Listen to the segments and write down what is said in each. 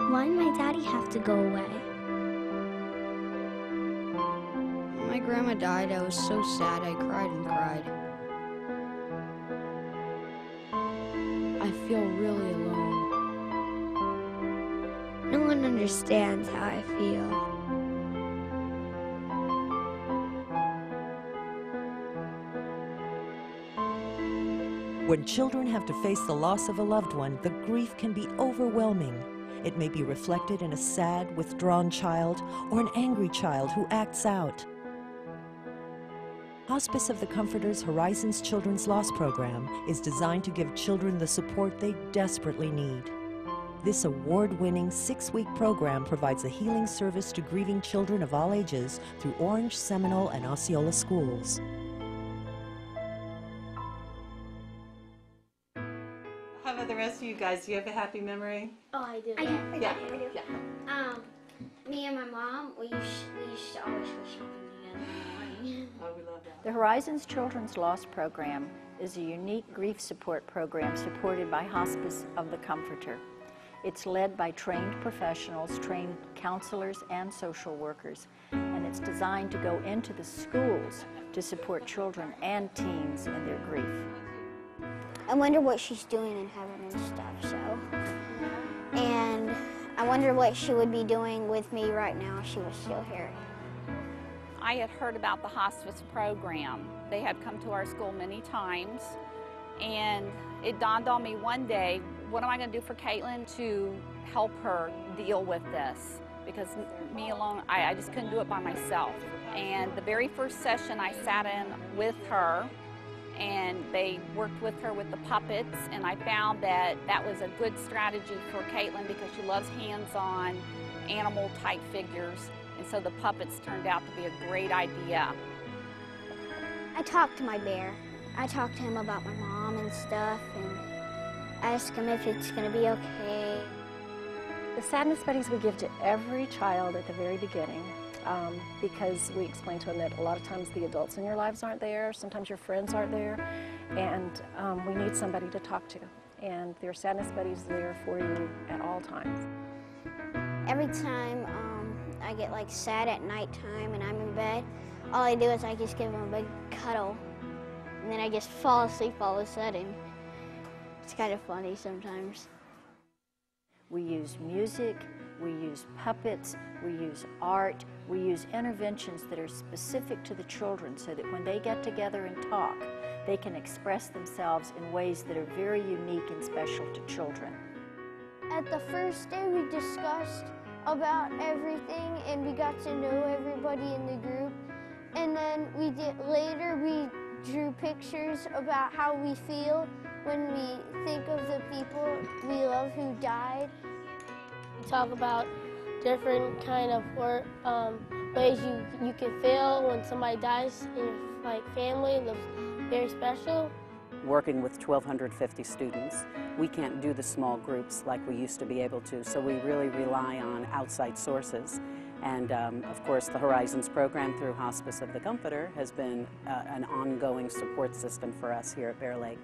Why did my daddy have to go away? When my grandma died, I was so sad I cried and cried. I feel really alone. No one understands how I feel. When children have to face the loss of a loved one, the grief can be overwhelming. It may be reflected in a sad, withdrawn child or an angry child who acts out. Hospice of the Comforter's Horizons Children's Loss Program is designed to give children the support they desperately need. This award-winning 6-week program provides a healing service to grieving children of all ages through Orange, Seminole, and Osceola schools. How about the rest of you guys? Do you have a happy memory? Oh, I do. I do. Yeah. Me and my mom, we used to always go shopping together in the morning. Oh, we love that. The Horizons Children's Loss Program is a unique grief support program supported by Hospice of the Comforter. It's led by trained professionals, trained counselors and social workers, and it's designed to go into the schools to support children and teens in their grief. I wonder what she's doing in heaven and stuff, so. And I wonder what she would be doing with me right now if she was still here. I had heard about the hospice program. They had come to our school many times, and it dawned on me one day, what am I going to do for Caitlin to help her deal with this? Because me alone, I just couldn't do it by myself. And the very first session I sat in with her, and they worked with her with the puppets, and I found that that was a good strategy for Caitlin because she loves hands-on animal-type figures, and so the puppets turned out to be a great idea. I talked to my bear. I talked to him about my mom and stuff, and I asked him if it's going to be okay. The sadness buddies we give to every child at the very beginning because we explain to them that a lot of times the adults in your lives aren't there, sometimes your friends aren't there, and we need somebody to talk to. And there are sadness buddies there for you at all times. Every time I get like sad at nighttime and I'm in bed, all I do is I just give him a big cuddle, and then I just fall asleep all of a sudden. It's kind of funny sometimes. We use music, we use puppets, we use art, we use interventions that are specific to the children so that when they get together and talk, they can express themselves in ways that are very unique and special to children. At the first day we discussed about everything and we got to know everybody in the group, and then later we drew pictures about how we feel when we think of the people we love who died. We talk about different kind of ways you can feel when somebody dies in your family that's very special. Working with 1,250 students, we can't do the small groups like we used to be able to, so we really rely on outside sources. And of course, the Horizons program through Hospice of the Comforter has been an ongoing support system for us here at Bear Lake.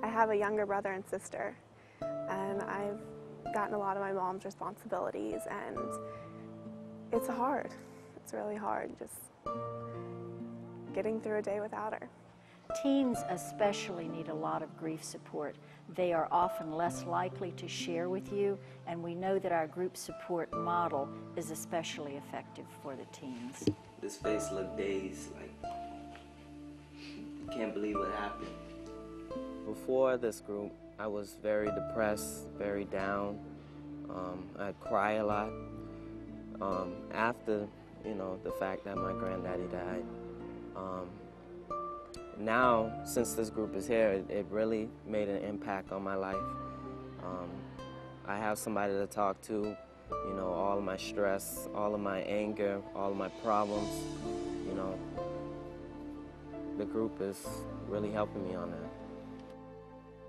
I have a younger brother and sister, and I've gotten a lot of my mom's responsibilities, and it's hard. It's really hard just getting through a day without her. Teens especially need a lot of grief support. They are often less likely to share with you, and we know that our group support model is especially effective for the teens. This face looked dazed, like, can't believe what happened. Before this group, I was very depressed, very down. I'd cry a lot. After, the fact that my granddaddy died. Now, since this group is here, it really made an impact on my life. I have somebody to talk to, all of my stress, all of my anger, all of my problems, The group is really helping me on that.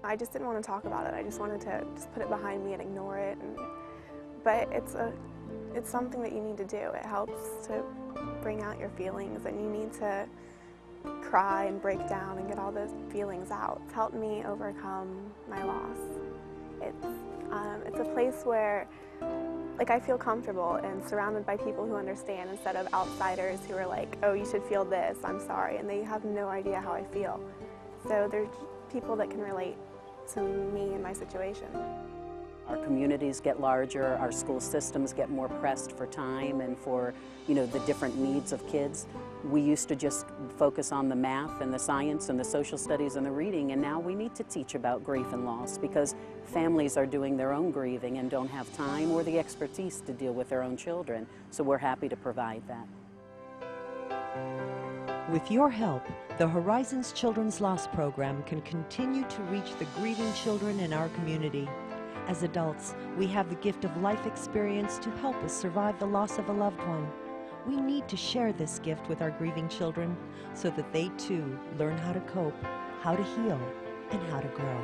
I just didn't want to talk about it. I just wanted to just put it behind me and ignore it. But it's something that you need to do. It helps to bring out your feelings, and you need to cry and break down and get all those feelings out. It's helped me overcome my loss. It's a place where I feel comfortable and surrounded by people who understand instead of outsiders who are like, oh, you should feel this, I'm sorry, and they have no idea how I feel. So there's people that can relate to me and my situation. Our communities get larger, our school systems get more pressed for time and for, the different needs of kids. We used to just focus on the math and the science and the social studies and the reading, and now we need to teach about grief and loss because families are doing their own grieving and don't have time or the expertise to deal with their own children. So we're happy to provide that. With your help, the Horizons Children's Loss Program can continue to reach the grieving children in our community. As adults, we have the gift of life experience to help us survive the loss of a loved one. We need to share this gift with our grieving children so that they too learn how to cope, how to heal, and how to grow.